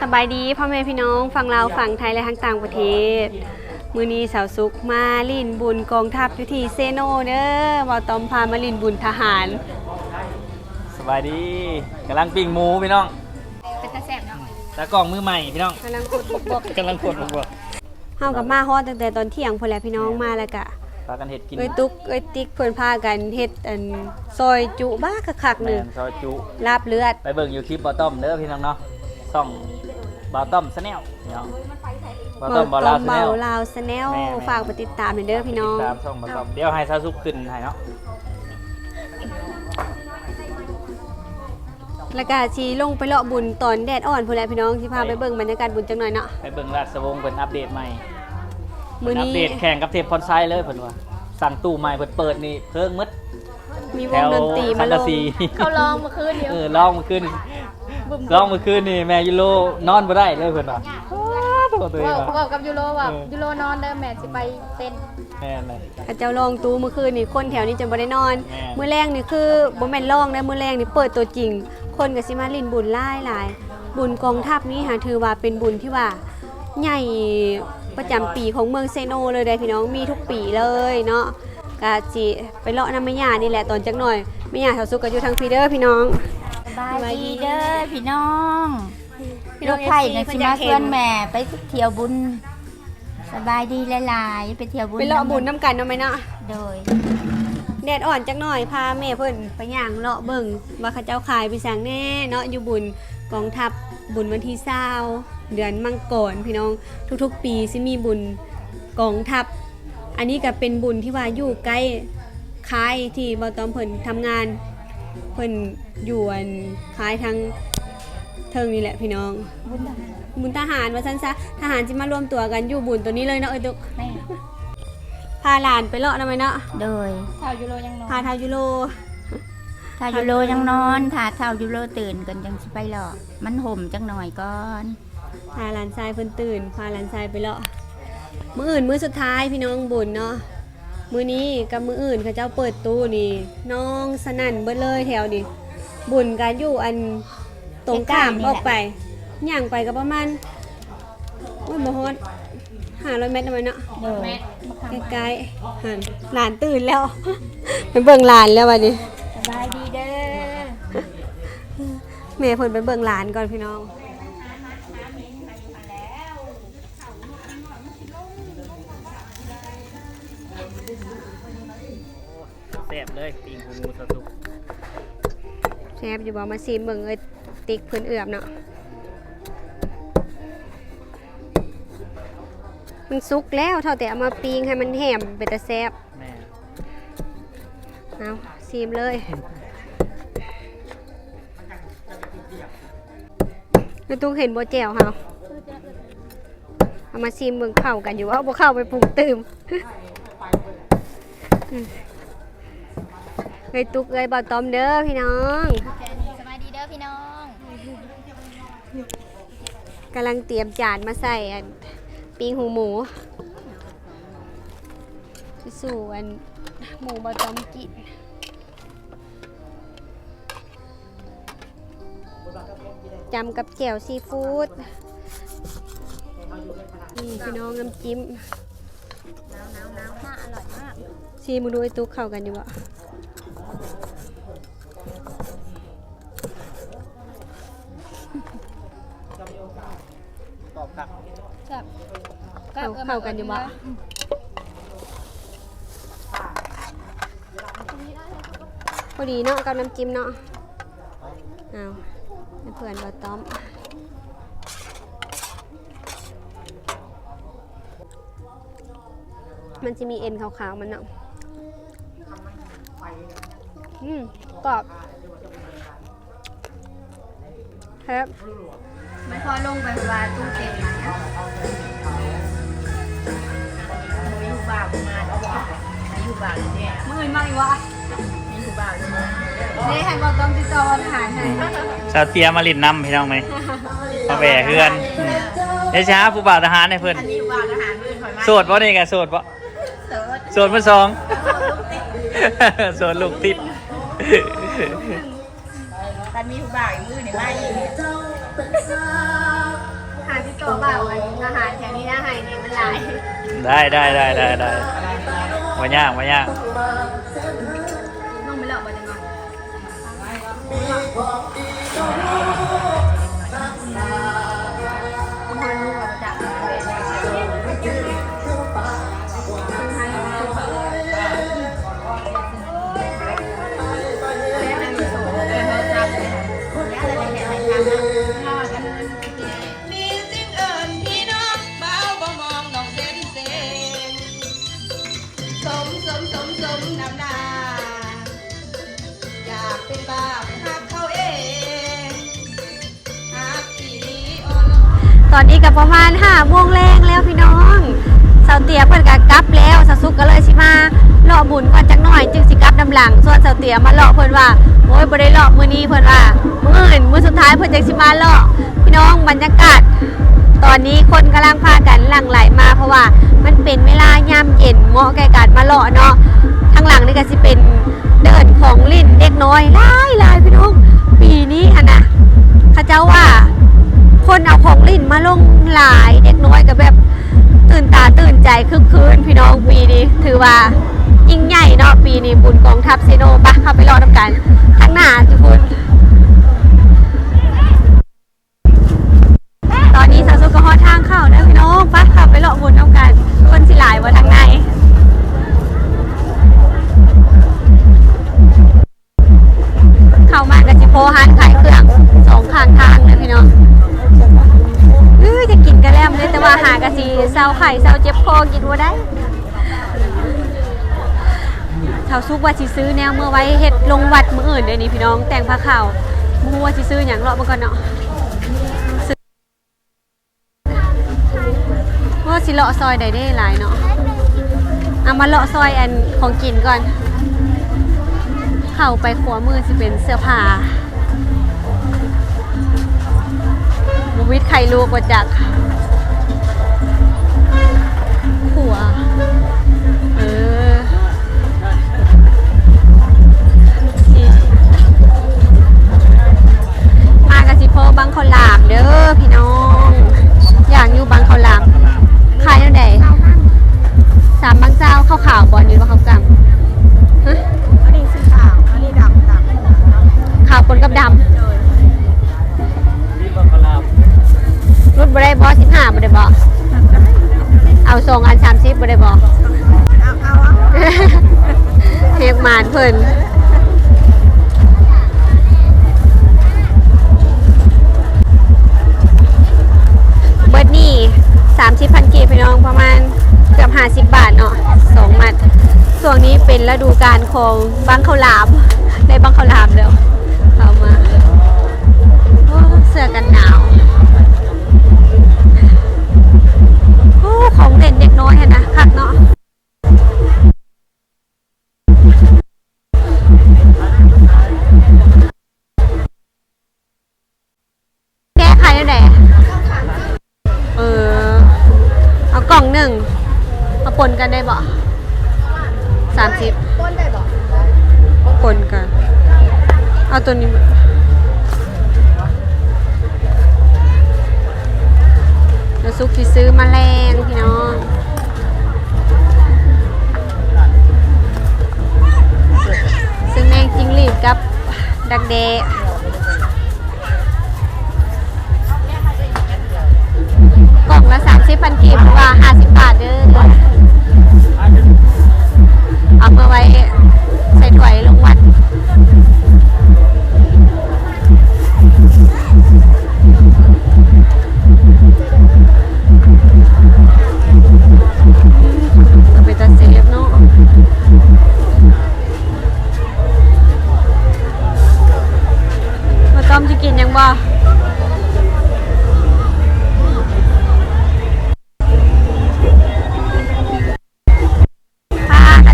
สบายดีพ่อแม่พี่น้องฝั่งลาวฝั่งไทยและทั้งต่างประเทศมื้อนี้สาวสุกมาลิ่นบุญกองทัพอยู่ที่เซโนเด้อบ่าวตอมพามาลิ่นบุญทหาร สบายดีกำลังปิ้งหมูพี่น้อง เป็นตาแซ่บเนาะ ตากล้องมือใหม่พี่น้อง กำลังขุดบก กำลังกดบวก เฮากับมาฮอดตั้งแต่ตอนเที่ยงพุ่นแหละพี่น้องมาแล้วก็ พากันเห็ดกิน เอ้ยตุ๊กเอ้ยติ๊กเพิ่นพากันเฮ็ดอันซอยจุบ้าคักๆ แม นึง นซอยจุ ลาบเลือด ไปเบิ่งอยู่คลิปบอต้อมเด้อพี่น้องเนาะส่องบอต้อมสแนลพี่น้องบอต้อมบอลาวสแน เบา ล ลาวสแนล แม่ ฝากไปติดตามหน่อยเด้อพี่น้อง ตามช่องบอต้อมเดี๋ยวให้ซาซุกขึ้นให้เนาะ แล้วก็สิลงไปเลาะบุญตอนแดดอ่อนพุ่นแหละพี่น้องสิพาไปเบิ่งบรรยากาศบุญจังหน่อยเนาะ ไปเบิ่งราชวงศ์เพิ่นอัปเดตใหม่ มื้อ อัป นี้ เดตแข่งกับเทพพรไซเลยเพิ่นว่าสั่งตู้ใหม่เพิ่นเปิดนี่เพิ่งมืด มีว แถ ง ว ดนตรี สั มาง ล กะ ง สี เขาลองเมื่อคืนเดียว ร้องเมื่อคืนร้องเมื่อคืนนี่แม่ยูโรนอนบ่ได้เลยเพิ่นว่าตัวเอง บอก ว่า กับยูโรว่ายูโรนอนเด้อแม่สิไปเต้น แม่นเลย ข้าเจ้าลองตู้เมื่อคืนนี่คนแถวนี้จนบ่ได้นอน แม่ มื้อแรกนี่คือบ่แม่นลองนะมื้อแรกนี่เปิดตัวจริง คนก็สิมาลิ้นบุญหลายๆบุญกองทัพนี้หาถือว่าเป็นบุญที่ว่าใหญ่ประจำปีของเมืองเซโนเลยเด้อพี่น้องมีทุกปีเลยเนาะก็สิไปเลาะน้ำแม่ย่านี่แหละตอนจักหน่อยแม่ย่าเขาสุกก็อยู่ทางพี่เด้อพี่น้อง สบายดีเด้อพี่น้อง พี่น้ ลู อง กไผ่ FC นะ เพิ่ สิ นอยาม าก เห็ ชวนแม่ไปเที่ยวบุญสบายดีหลายๆไปเที่ยวบุญ ไปเลาะบุญน้ำกันเนาะแม่เนาะ โดย แดดอ่อนจักหน่อยพาแม่เพิ่นไปย่างเลาะเบิ่งว่าเขาเจ้าขายไปสั่งแน่เนาะอยู่บุญกองทัพบุญวันที่20เดือนมังกรพี่น้องทุกๆ ปีสิมีบุญกองทัพอันนี้ก็เป็นบุญที่ว่าอยู่ใกล้ค่ายที่บ่ตอมเพิ่นทำงานเพิ่นอยู่อันค่ายทางเทิงนี่แหละพี่น้องบุญทหารว่าซั่นซะทหารสิมารวมตัวกันอยู่บุญตัวนี้เลยเนาะเอ้ยตุก แม่ พาหลานไปเลาะนำไหมเนาะ โดย เท่ายูโรยังนอน พาทายุโร ถ้ายูโรยังนอนถ้าเท่ายูโรตื่นกันจังสิไปหรอกมันห่มจังหน่อยก่อน พาหลานชายเพิ่นตื่นพาหลานชายไปเลาะมื้ออื่นมื้อสุดท้ายพี่น้องบุญเนาะมื้อนี้กับมื้ออื่นเขาเจ้าเปิดตู้นี่น้องสนั่นเบิดเลยแถวนี่บุญกันอยู่อันตรงข้ามออกไปย่างไปก็ประมาณโอ้ยบ่ฮอด500 เมตรได้ไหมเนาะ โดย แม่ ใกล้ๆหันหลานตื่นแล้ว ไปเบิ่งหลานแล้ววันนี้ สบายดีเด้อ แม่เพิ่นไปเบิ่งหลานก่อนพี่น้อง แซ่บเลยปิ้งหมูซาซุก แซ่บอยู่บ่มาซีมเบิ่งเอ้ยติ๊กเพิ่นเอือบเนาะมันสุกแล้วเท่าแต่เอามาปิ้งให้มันแหมเป็นตาแซ่บ แม่ เอาซีมเลยแล้วตุ้งเห็นบ่แจ่วเฮาเอามาซีมเบิ่งเข้ากันอยู่ว่าบ่เข้าไปปรุงตื่มเอ้ยตุกเอ้ยบ่าวตอมเด้อพี่น้อง สบายดีเด้อพี่น้อง กำลังเตรียมจานมาใส่อันปิ้งหูหมูที่สู่อันหมูบะตอมกินจำกับแจ่วซีฟู้ดนี่พี่น้องน้ำจิ้ม น่าอร่อยมาก ซีมูดูไอตุ๊กเข้ากันอยู่บ่ ตอบกลับ แซ่บ เข้ากันอยู่บ่พอดีเนาะกับน้ำจิ้มเนาะเอาให้เพื่อนบะตอมมันจะมีเอ็นขาวๆมันเนาะกรอบครับ ไม่พอลงไปว่าตู้เต็มนะอยู่บ้านมาอยู่บ้านเนี่ย มื่นมากอีกวะ อยู่บ้าน นี่ให้บอกต้องติดต่ออาหารให้ ชาวเตียมาลินน้ำพี่น้องไหมมาแหวะเพื่อนเดี๋ยวช้าผู้บ่าวทหารให้เพื่อน อันนี้อยู่บ้านอาหารมื้อข่อยมา โสดป่ะนี่ไงโสดป่ะ เสิร์ช โสดมาสองโสดลูกติด ตอนมีผู้บ่าวอีกมื้อนี่มาอีก ได้มายากน้องไปเลาะบ่จังหน่อยมีสิ่งเอิญพี่น้องเบาบ่มองน้องเส้นเส้นสมนำหน้าอยากเป็นบ้าไปหักเขาเองหักอีอ่อน ตอนนี้ก็ประมาณ5 โมงแรงแล้วพี่น้องสาวเตียเพิ่นก็กลับแล้วสาวสุกก็เลยสิมาเลาะบุญก่อนจักหน่อยจึงสิกลับนำหลังส่วนสาวเตียมาเลาะเพิ่นว่าโอ้ยบ่ได้เลาะมื้อนี้เพิ่นว่ามื้ออื่นมื้อสุดท้ายเพิ่นจังสิมาเลาะพี่น้องบรรยากาศตอนนี้คนกำลังพากันหลั่งไหลมาเพราะว่ามันเป็นเวลายามเย็นเหมาะแก่การมาเลาะเนาะข้างหลังนี่ก็สิเป็นเดินของเล่นเด็กน้อยหลายพี่น้องปีนี้หั่นน่ะเขาเจ้าว่าคนเอาของเล่นมาลงหลายเด็กน้อยก็แบบตื่นตาตื่นใจคึกคืนพี่น้องปีนี้ถือว่ายิ่งใหญ่เนาะปีนี้บุญกองทัพเซโนปะเข้าไปรอทำกันข้างหน้าทุกคนตอนนี้สาวสุกก็ฮอดทางเข้าแล้วพี่น้องปะขับไปเลาะบุญทำกันคนสิหลายว่าทางในเข้ามากับจิโพฮันขายเครื่อง2 ข้างทางเลยพี่น้องจะกินกระแลมเลยแต่ว่าหากะสีเศร้าไข่เศร้าเจ็บคอกินว่าได้ชาวซุกว่าสิซื้อแนวเมื่อไว้เฮ็ดลงวัดมื้ออื่นเดี๋ยวนี้พี่น้องแต่งผ้าขาวมูว่าสิซื้ออย่างเลาะมาก่อนเนาะว่าสิเลาะซอยใดได้หลายเนาะเอามาเลาะซอยอันของกินก่อนเข้าไปขวามือสิเป็นเสื้อผ้าวิทย์ไข่ลูกว่าจากขัวมากระสิโพบังข้าวหลามเด้อพี่น้องอย่างอยู่บังข้าวหลามขายเท่าไหร่3 บางเจ้าข้าวขาวบอลนี่ว่าข้าวกำฮะอันนี้สีขาวอันนี้ดำขาวปนกับดำรุ่นบได้บอ15บได้บอเอา2 อัน30บได้บอเอาเพียกมานเพิ่นเบิร์ดนี่30,000 กีบพี่น้องประมาณเกือบ50 บาทเนาะ2 มัดช่วงนี้เป็นฤดูกาลของบังข้าวหลามได้บังข้าวหลามแล้วเข้ามาเสื้อกันหนาวของเด่นเด็กน้อยเห็นนะคักเนาะแก้ไขได้ไหนเอากล่อง1เอาปนกันได้บ่30ปนได้บ่ปนกันเอาตัวนี้แล้วซุกที่ซื้อมาแรงพี่น้องซึ่งแมงจิ้งหรีดกับดักแด้กล่องละ30,000 กีบหรือว่า50 บาทเด้อเอามาไว้ใส่ถ้วยลงวัดไปตัดเซฟเนาะมาต้มจะกินยังบ่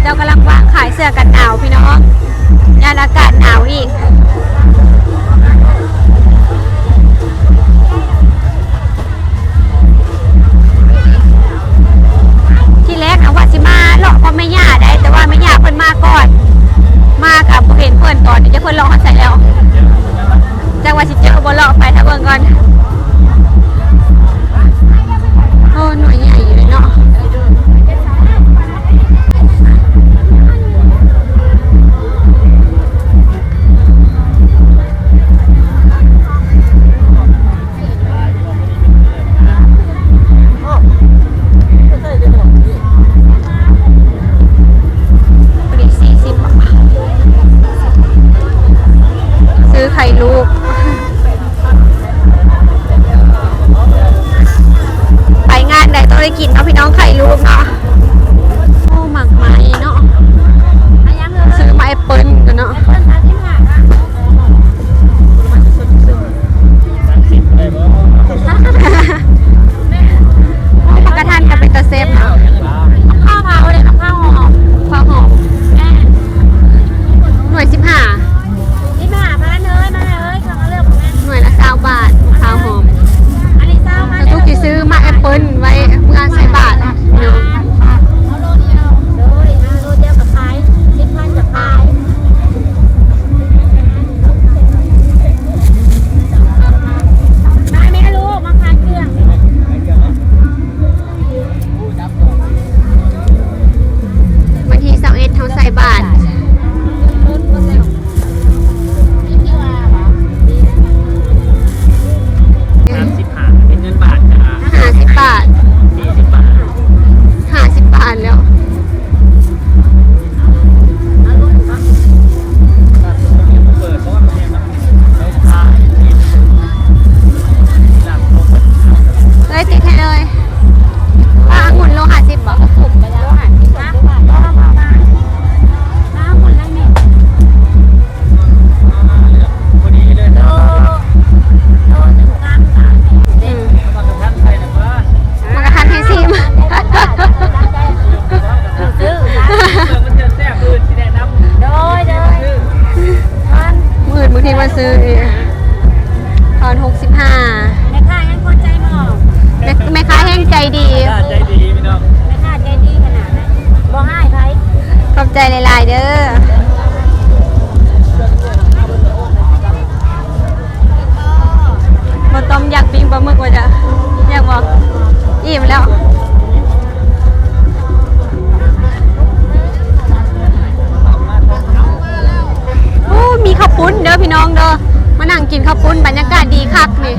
เจ้ากำลังวางขายเสื้อกันหนาวพี่น้องยามอากาศหนาวอีกที่แรกนะว่าสิมาเลาะเพราะไม่ย่าได้แต่ว่าไม่ย่าเพิ่นมาก่อนมากับเห็นเพิ่นตอนนี้จะเพิ่นเลาะเขาใส่แล้วจังว่าสิเจอบ่เลาะไปถ้าเบิ่งก่อนโอ้หน่วยใหญ่อยู่เลยเนาะ ไข่ลูกไปงานใดต้องได้กินเนาะพี่น้องไข่ลูกเนาะโอ้หมักไหมเนาะซื้อมาแอปเปิ้ลกันเนาะปกระทันกับเป็นตะเซฟเนาะข้าวเผาเลยข้าวหอมข้าวหอมหน่วย15พันเลยมาเลยเขามาเลือกแม่ หน่วยละ9 บาทข้าวหอม อันนี้เศร้ามา ทุกที่ซื้อมาแอปเปิ้ลไว้เมื่อใส่บาทเนาะ เอาโลเดียวโลเดียวกับขาย10,000กับขายไม่รู้มาขายเครื่อง วันที่21เขาใส่บาท 35เป็นเงินบาทจ้า 50 บาท 40 บาท 50 บาทแล้ว เปิดเพราะว่ามันเนี่ยมันได้ทานกินหลับลง เลยติดให้เลยองุ่นโล50บาท ถูกไปแล้วหันที่สุดด้วยมาน้ำคนนั่งนี่ พอดีเลยนะ โลหนึ่งกรัมสามสิบ อืม มากระทันใส่นะว่า มันกระทันให้ซิม ซื้อ มันจะแซ่บอื่นที่แนะนำ โดยมัน หมื่นบางทีมาซื้ออีกตอน65 แม่ค้ายังคนใจหมอก แม่ค้าแห้งใจดี ใจดีพี่น้อง แม่ค้าใจดีขนาดนั้นบ่ให้ไผ ขอบใจหลายๆเด้อมาต้มอยากปิ้งปลาหมึกว่าจะอยากบอกอิ่มแล้วโอ้มีข้าวปุ้นเด้อพี่น้องเด้อมานั่งกินข้าวปุ้นบรรยากาศดีคักนี่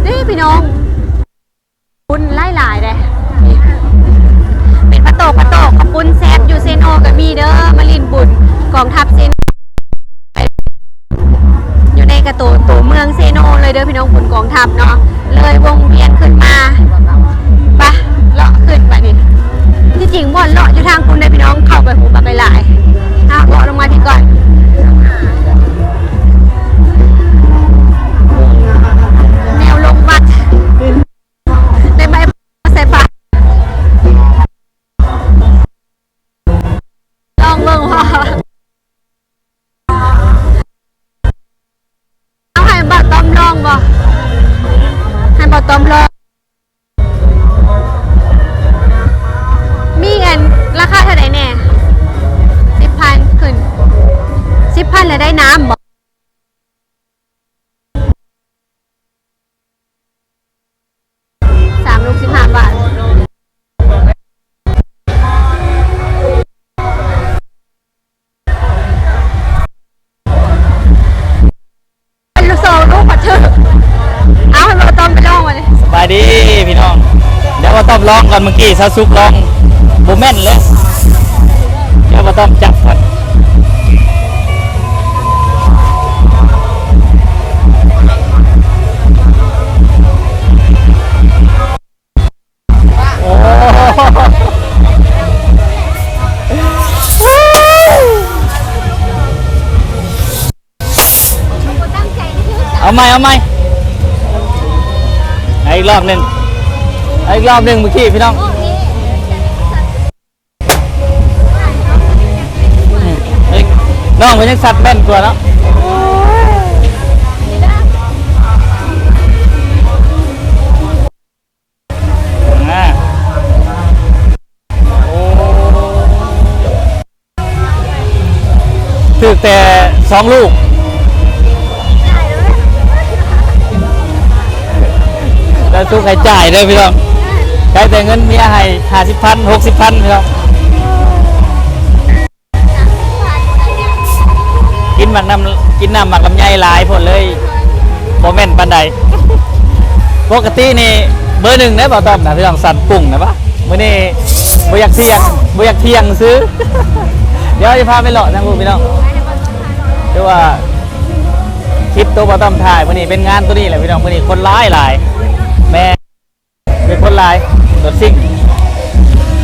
นี่พี่น้องปุ้นหลายๆเลยนี่เป็นปะโตกข้าวปุ้นแซ่บอยู่เซนโอกับมีเด้อมาลินบุญกองทัพเซนอยู่ในกระตัวเมืองเซโนเลยเด้อพี่น้องบุญกองทัพเนาะเลยวงเวียนขึ้นมาไปเลาะขึ้นไปนี่ที่จริงบ่อนเลาะอยู่ทางคุณเลยพี่น้องเข้าไปหูปลาไปหลายเลาะลงมาที่ก่อนแนวลงวัดได้ไหมใส่ปากลองเบิ่งว่าเอาให้บ่ต้มลองบ่ให้บ่ต้มลองมีเงินราคาเท่าไหร่แน่10,000ขึ้น10,000แล้วได้น้ำบ่3 ลูก 15 บาทเป็นลูกโซ่ลูกปัดเถอะเอาให้บ่ต้มไปลองมาเลย สบายดีพี่น้องเดี๋ยวมาต้อมลองกันเมื่อกี้ซาซุกลองโบแม่นเลยเดี๋ยวมาต้อมจับก่อนโอ้เอาไหมเอาอีกรอบหนึ่งเมื่อกี้พี่น้องน้องมันยังสัตว์แม่นกว่าเนาะถึกแต่2 ลูกแล้วทุกใครจ่ายเลยพี่น้องใครแต่เงินเมียให้50,000 60,000พี่น้องกินน้ำหมักลำไยหลายผลเลยโมเมนต์ปันใดปกตินี่เบอร์ 1นะบ่าวต้อมนะพี่น้องสั่นปุ่งนะปะมื้อนี้ บ่อยากเที่ยงซื้อ เดี๋ยวจะพาไปเลาะทางพูพี่น้องเรียกว่าคลิปตัวบ่ต้องถ่ายมื้อนี้เป็นงานตัวนี้แหละพี่น้องมื้อนี้คนหลายแม่เป็นคนหลายรถซิ่ง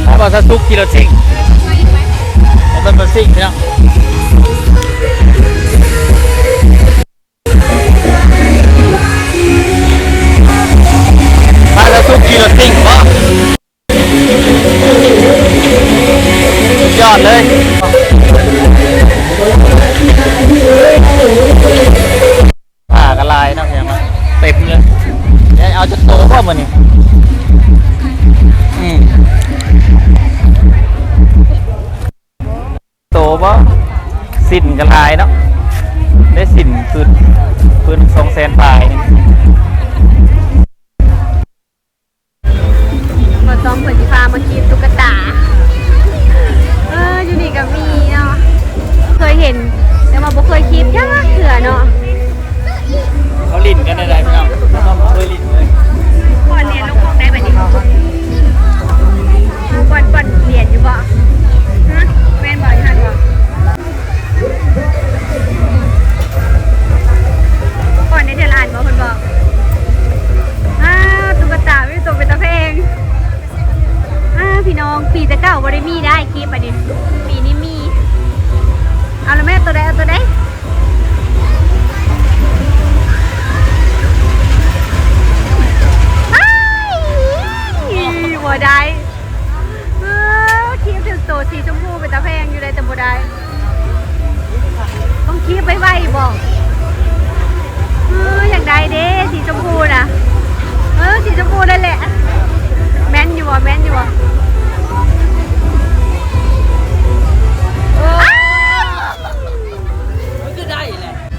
ถ้าบอกซะซุกขี่รถซิ่งเป็นรถซิ่งพี่น้องมาซะซุกขี่รถซิ่งบ่ยอดเลยผ่ากระลายนะเพียงมาเต็มเลยเดี๋ยวเอาจะโตก็มันนี่โตบ่สินกระลายเนาะได้สินคืน200,000 ปลายบ่ต้องเปิดสิพามาคีบตุ๊กตาอยู่นี่ก็มีเนาะเคยเห็นแต่ว่าบ่เคยคีบจักเถื่อเนาะ เขาลิ้นกันได้พี่น้องต้องเคยลิ้นเลย ก่อนเรียนลูกพวกได้แบบนี้ก่อนเรียนอยู่บ่ฮะแม่นบ่อยู่หั่นบ่ก่อนในเทลานบ่เพิ่นบอกตุ๊กตามีตัวเป็นตะเพงพี่น้องปีแต่เก่าบ่ได้มีได้คลิปอันนี้ปีนี้มีเอาแล้วแม่ตัวใดเอาตัวใดบ่ได้คลิปถึงโตสีชมพูเป็นตะแพงอยู่เลยแต่บ่ได้ต้องคลิปไว้ๆบอกอยากได้เด้สีชมพูน่ะสีชมพูนั่นแหละแม่นอยู่บ่แม่นอยู่บ่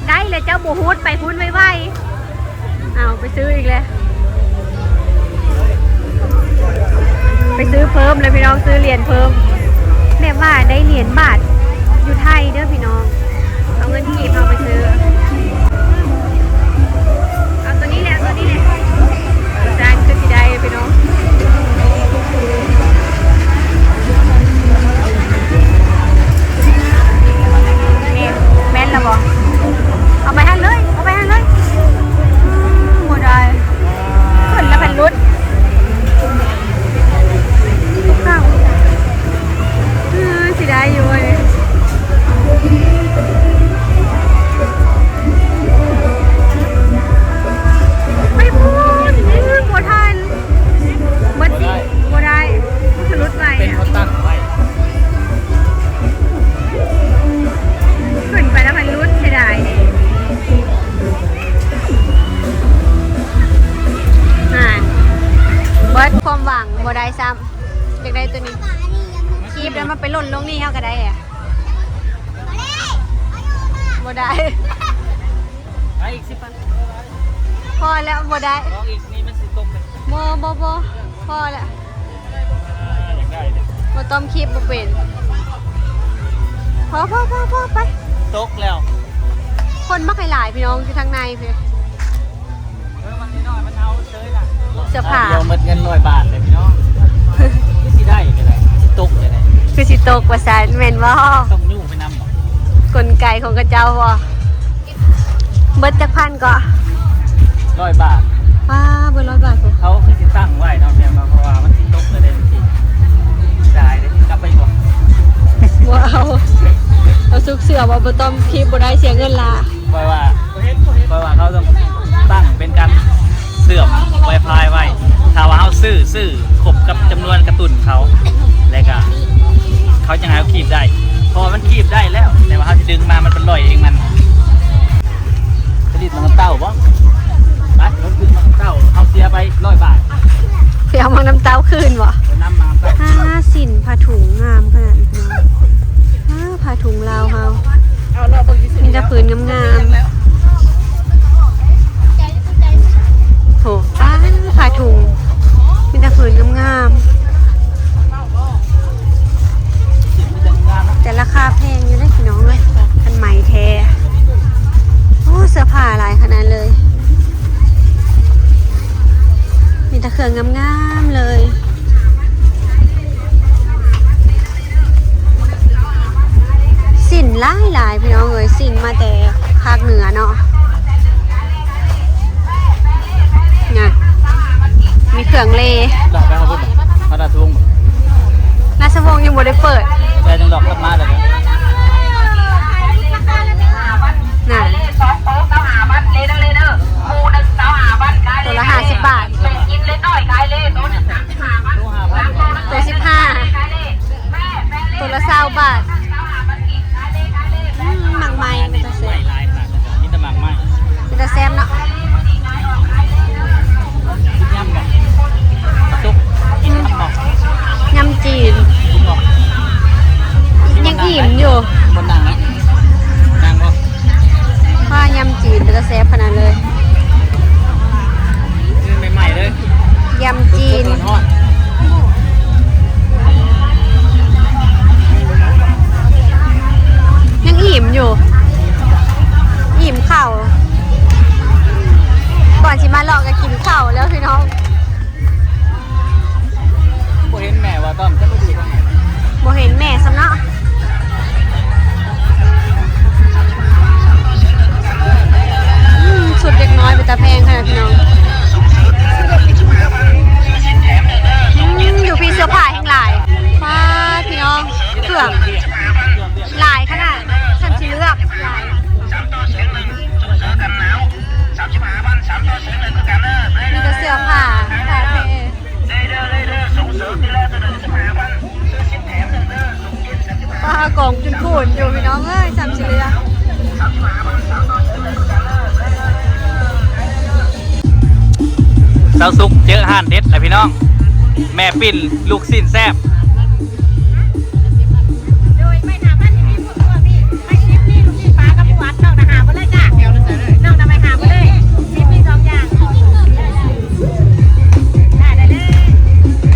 ได้เลยเจ้าบูฮูดไปพุ้นไว้เอาไปซื้ออีกเลยไปซื้อเพิ่มเลยพี่น้องซื้อเหรียญเพิ่มแม่ว่าได้เหรียญบาทอยู่ไทยเด้อพี่น้องเอาเงินกีบเอาไปซื้อเอาตัวนี้แหละจานก็สิได้พี่น้องนี่แม่นแล้วบ่เอาไปหันเลยหมดได้ขึ้นแล้วเป็นรุดข้าวสิได้อยู่เลยไม่พูดบัวทันบัดสิบัวได้คือรุดใหม่เป็นเขาตั้งไว้ขึ้นไปแล้วมันรุดเสียดายเบิร์ดความหวังบ่ได้ซ้ำอยากได้ตัวนี้คีบแล้วมันไปหล่นลงนี่เท่าก็ได้อะบ่ได้ไปอีก10,000พอแล้วบ่ได้ลองอีกนี่มันสิตกเลย บ่พอแล้ว อยากได้เนี่ย บ่ต้มคีบบ่เป็นพอไป ตกแล้ว คนมักหลายพี่น้องอยู่ทางในพี่ มันนิดหน่อยมันเอาเฉยล่ะ เสื้อผ้า เดี๋ยวหมดเงิน100 บาทเลยพี่น้องไม่สิได้ก็ได้สิตกเลยได้ คือสิตกว่าซั่นแม่นบ่ ต้องยุ่งไปนำบ่ กลไกของกระเจ้าบ่เบิดจักพันก็ 100 บาท ป้าเบิด100 บาทพุ่น เขาคือสิตั้งไว้เนาะเพียงเพราะว่ามันสิตกเลยได้สิได้ได้กลับไปบ่ บ่เอาสุกเสือบ่ต้มคีบบ่ได้เสียเงินล่ะ เพราะว่าเขาต้องตั้งเป็นการเสื่อม Wi-Fi ไว้ถ้าว่าเขาซื้อครบกับจำนวนกระตุนเขาแล้วก็เขาจะหาคีบได้เพราะมันคีบได้แล้วแต่ว่าเขาจะดึงมามันเป็นลอยเองมันผลิตมันเต้าบ่ไปรถขึ้นมันเต้าเอาเสียไป100 บาท เพื่อเอามาน้ำเต้าคืนบ่ ไปน้ำมาเต้า สินผ้าถุงงามขนาดนี้ผ้าถุงลาวเฮามีแต่ผืนงามๆโหผ้าถุงมีแต่ผืนงามๆแต่ราคาแพงอยู่ได้พี่น้องเลยอันใหม่แท้โอ้เสื้อผ้าหลายขนาดเลยมีแต่เครื่องงามๆเลย พี่น้องเอ้ยสิ่งมาแต่ภาคเหนือเนาะน่ะมีเครื่องเล ดอกไปเอาพุ่นเขาดาทุ่ง ราชวงศ์ยังบ่ได้เปิด แต่จังดอกกลับมาเลย น่ะตัวละ50 บาทตัว15ตัวละ20 บาทหมักไม้เป็นตาแซ่บ ลายขนาดนั้นนี่ตะหมักมาก เป็นตาแซ่บเนาะ กินย่ำกันกระตุกกินข้าวหมอก ยำจีน กินหมอก ยังอิ่มอยู่ บนดังนะดังบ่ ว่ายำจีนเป็นตาแซ่บขนาดเลย นี่ใหม่ๆเลย ยำจีน ทอด ยังอิ่มอยู่ อิ่มเข่าวก่อนชิมาเลาะก็กินข้าวแล้วพี่น้อง บ่เห็นแม่ว่าต้อมจะไปดูตรงไหน บ่เห็นแม่สำเนาะสุดเด็กน้อยเป็นตาแพงขนาดพี่น้องอยู่พี่เสื้อผ้าแห่งหลายป้าพี่น้องเครื่องหลายขนาดฉันสิเลือกหลายมีแต่เสื้อผ้าผ้าเทป้ากองจนขุ่นอยู่พี่น้องเอ้ยจำสิเลือก เสาซุกเจอห่านเด็ดแหละพี่น้อง แม่ปิ้นลูกสิ้นแซ่บ โดยไม่หาบ้านที่มีพวกตัวพี่ไม่ชิปนี่ลูกนี่ปลากระปุกนอกนะหาไปเลยจ้ะนอกนะไปหาไปเลยชิปนี่2 อย่างได้เลย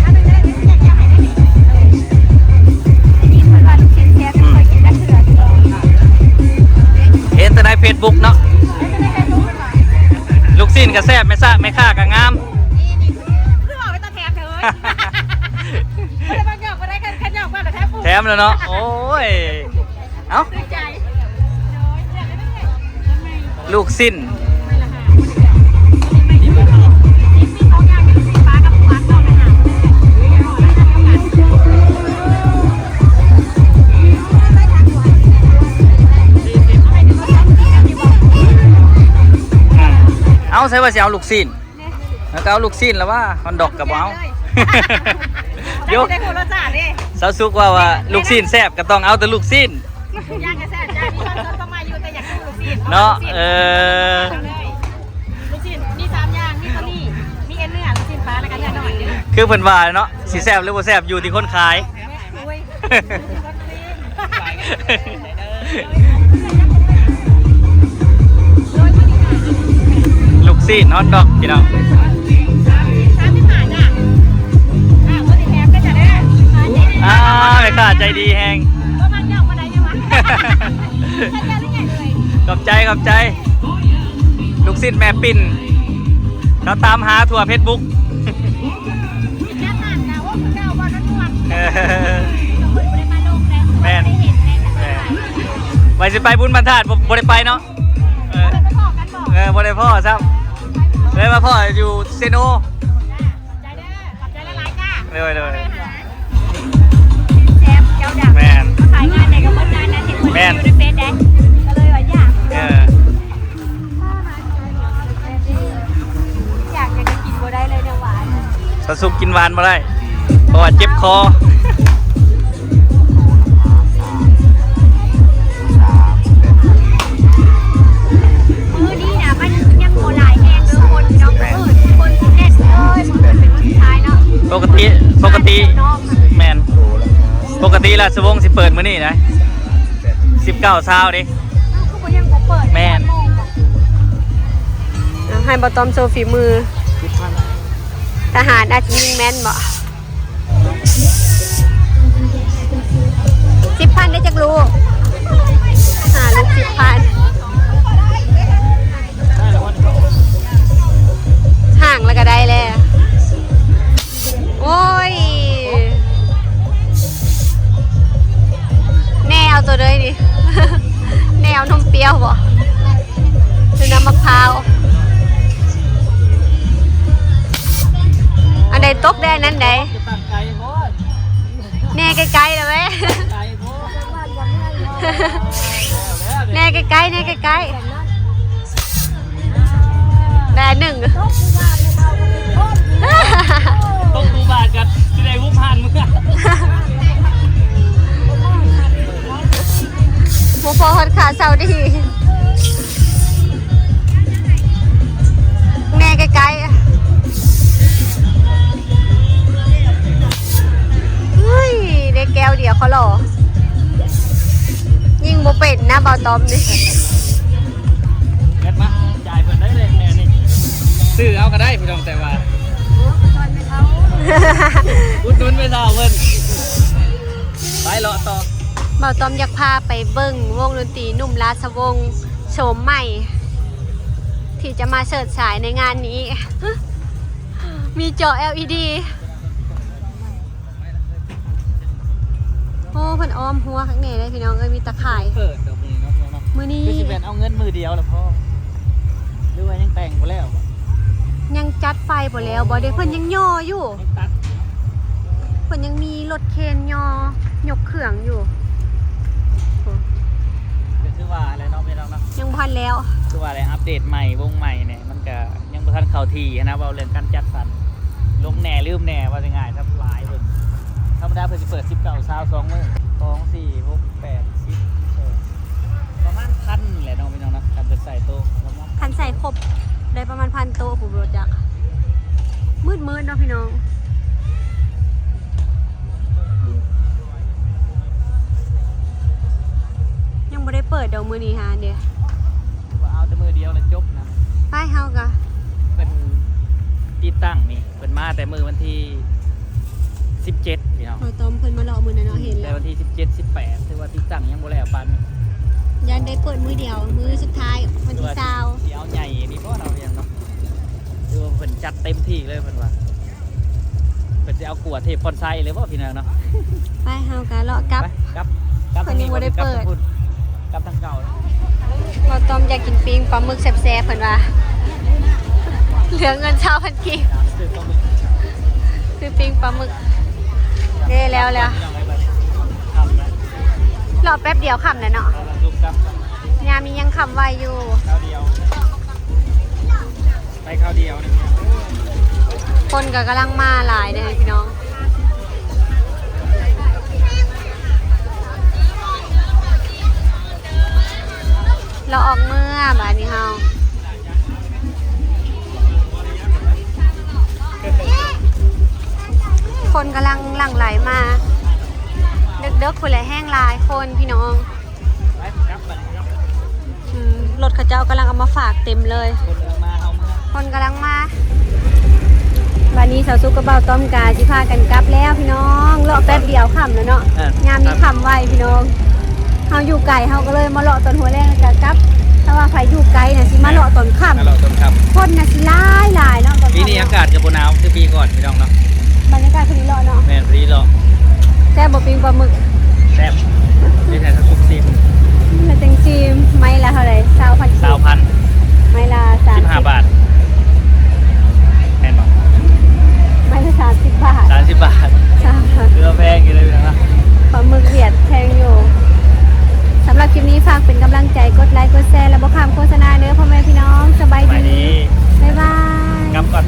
ถ้าไปเลยไม่อยากจะให้ได้นี่คนว่าลูกชิ้นแซ่บไม่เคยกินได้เถื่อน เห็นแต่ในเฟซบุ๊กเนาะลูกสิ้นก็แซ่บไม่ซ่าไม่ค่าก็งาม คือบอกไปตะแถมเถอะไม่ได้บางอย่างก็ได้แค่อย่างว่าแต่แถมปุ๊บ แถมแล้วเนาะโอ้ยเอ้า ใจ ลูกสิ้นเอาใช่ว่าจะเอาลูกสิ้นแล้วก็เอาลูกสิ้นแล้วว่าฮอนดอกกับเอาโย ได้คนละจ่าดิ สาวซุกว่าลูกสิ้นแซ่บก็ต้องเอาแต่ลูกสิ้น ย่างกระแสจ้านี่เราต้องมาอยู่แต่อยากดูลูกศิษย์ เนาะลูกศิษย์มี3 อย่างมีตัวนี้มีเอ็นเนื้อลูกศิษย์ฟ้าแล้วก็เนื้อหน่อยนึง คือเพิ่นว่าเนาะสิแซ่บหรือบ่แซ่บอยู่ที่คนขาย อุ้ย ลูกสิ้นฮอนดอกพี่น้อง 35จ้ะคนที่แถมก็จะได้ ไม่ค่าใจดีแฮง ก็มันย่องมาได้ยังวะแค่ได้ไงเลย ขอบใจขอบใจ ลูกสิ้นแม่ปิ้นเขาตามหาทั่วเฟซบุ๊ก แค่นั้นนะว่าคุณเดาว่านั่นวันคนไม่ได้มาลงแต่ แม่น ไม่เห็นแม่ ไว้สิไปบุญบรรทัดบ่ได้ไปเนาะเป็นพ่อกันบอก บ่ได้พ่อซ้ำเลยมาพ่ออยู่เซโน ใจเด้อขอบใจละลายจ้า เลย แซมเจ้าดัง แม่น มาขายงานในกระบวนการนั้นเห็นคน แม่น อยู่ในเฟซแดงก็เลยว่าอยากอยากจะกินบ่ได้เลยเนี่ยหวาน สสุกกินหวานมาได้เพราะว่าเจ็บคอ มือนี้นะมันยังโบราณแห้งเด้อคนน้องคนแน่นเลยมือเป็นวันสุดท้ายเนาะ ปกติแมนปกติราชวงศ์สิเปิดมื้อนี้นะ19เช้าดิ คือบ่ยังบ่เปิด แม่น ให้บอตอมโชว์ฝีมือ ทหารอาจจะยิงแม่นบ่10,000ได้จักลูกหาลูก10,000ห่างแล้วก็ได้แล้วโอ้ย แน่เอาตัวเลยดิ แน่ เอานมเปรี้ยวบ่หรือน้ำมะพร้าวอันใดตกได้นั้นใด จะตั้งใจโพด แน่ไกลๆเลยเว้ย ใจโพด แน่ไกลๆแน่ไกลๆได้หนึ่ง ต้องดูบาทกันที่ได้วุ้มหันมึงอะ โมพอฮอดขาเสาดีแน่ไกลๆเฮ้ยได้แก้วเดียวเขาหล่อยิงโมเป็ดนะเบาตอมนี่ เงินมาจ่ายเพิ่นได้เลยแม่นี่ซื้อเอาก็ได้พี่น้องแต่ว่าอุดหนุนไม่เท่าเพิ่นไปเลาะต่อ เบาตอมอยากพาไปเบิ้งวงดนตรีหนุ่มราชวงศ์โฉมใหม่ ที่จะมาเสิร์ชฉายในงานนี้ มีจอ LED โอ้เพิ่นอ้อมหัวข้างในเลยพี่น้องเอ้ยมีตะข่าย เปิดดอกนี้เนาะพี่น้องเนาะ มื้อนี้ คือสิเป็นเอาเงินมือเดียวแล้วพ่อหรือว่ายังแต่งบ่แล้ว ยังจัดไฟบ่แล้วบ่ได้เพิ่นยังย่ออยู่ ยังตัด เพิ่นยังมีรถเคนย่อยกเครื่องอยู่โอ้ ก็คือว่าอะไรเนาะพี่น้องเนาะ ยังบ่ทันแล้ว คือว่าอะไรอัปเดตใหม่วงใหม่เนี่ยมันก็ยังบ่ทันเข้าทีนะเว้าเรื่องการจัดสรรลงแหน่ลืมแหน่ว่าจังไงทำหลายเพิ่นธรรมดาเพิ่นสิเปิด19 22มื้อ2 4 6 8 10ประมาณ1,000แหละเนาะพี่น้องเนาะการจะใส่โต๊ะประมาณ คันใส่ครบได้ประมาณ1,000โต๊ะผมรู้จักมืดๆเนาะพี่น้องยังบ่ได้เปิดดอกมื้อนี้ฮะเดี๋ยว ว่าเอาแต่มือเดียวแล้วจบนะ ไปเฮากะ เป็นติดตั้งนี่เป็นมาแต่มือวันที่17พี่น้อง เราต้อมเพิ่นมาเลาะมื้อนั้นเนาะเห็น แต่ แล้ว วันที่17 18ถือว่าติดตั้งยังบ่แล้วปานนี้ ยันได้เปิดมื้อเดียว มื้อสุดท้ายวันที่ สิเอาใหญ่นี่บ่เราเพียงเนาะคือว่าเพิ่นจัดเต็มที่เลยเพิ่นว่าเพิ่นสิเอากวดเทพพรไซเลยบ่พี่น้องเนาะ 20ไปเฮากะเลาะกลับ ไปกลับ เพิ่นยังบ่ได้เปิด กลับทางเก่าเลย เราต้อมอยากกินปิ้งปลาหมึกแซ่บๆเพิ่นว่าเหลือเงินเช้าพันกีบ ซื้อตรงนี้ ซื้อปิ้งปลาหมึกได้แล้ว พี่น้องไปแบบทำนะ รอแป๊บเดียวค่ำแล้วเนาะ แล้วลูกกลับ ยามมียังค่ำไว้อยู่ ข้าวเดียวไปข้าวเดียวนี่ คนก็กำลังมาหลายเลยพี่น้องเราออกเมื่อแบบนี้เฮาคนกำลังหลั่งไหลมาเด็กๆคนละแห้งหลายคนพี่น้อง ไปกลับไปครับ รถเขาเจ้ากำลังเอามาฝากเต็มเลย คนเอามาเอามา คนกำลังมา วันนี้สาวซุกกระเป๋าต้อมกาจิพากันกลับแล้วพี่น้องเลาะแป๊บเดียวค่ำแล้วเนาะงานมีค่ำไว้พี่น้องเฮาอยู่ไกลเฮาก็เลยมาเลาะตอนหัวแรงแล้วก็กลับถ้าว่าใครอยู่ไกลน่ะสิมาเลาะตอนค่ เราต้นครับ ำคนน่ะสิหลายเนาะตอน ปีนี้ ค่ำ อากาศจะบหนาวคือปีก่อนพี่น้องเนาะ บรรยากาศคนนี้เลาะเนาะ แม่นปีเลาะ แซ่บบ่ปิ้งปลาหมึก แซ่บนี่แท้ทุกซีม แล้วจังซีไม้ละเท่าไหร่20,000 20,000 ไม้ละ15 บาทแม่นบ่ ไม้ละ30 บาท 30 บาท 30 เรือแพงอยู่เลยพี่น้องเนาะ ปลาหมึกเวียดแพงอยู่สำหรับคลิปนี้ฝากเป็นกำลังใจกดไลค์กดแชร์และบ่ข้ามโฆษณาเด้อพ่อแม่พี่น้องสบาย ไป ดี นี้ บ๊ายบาย กลับก่อน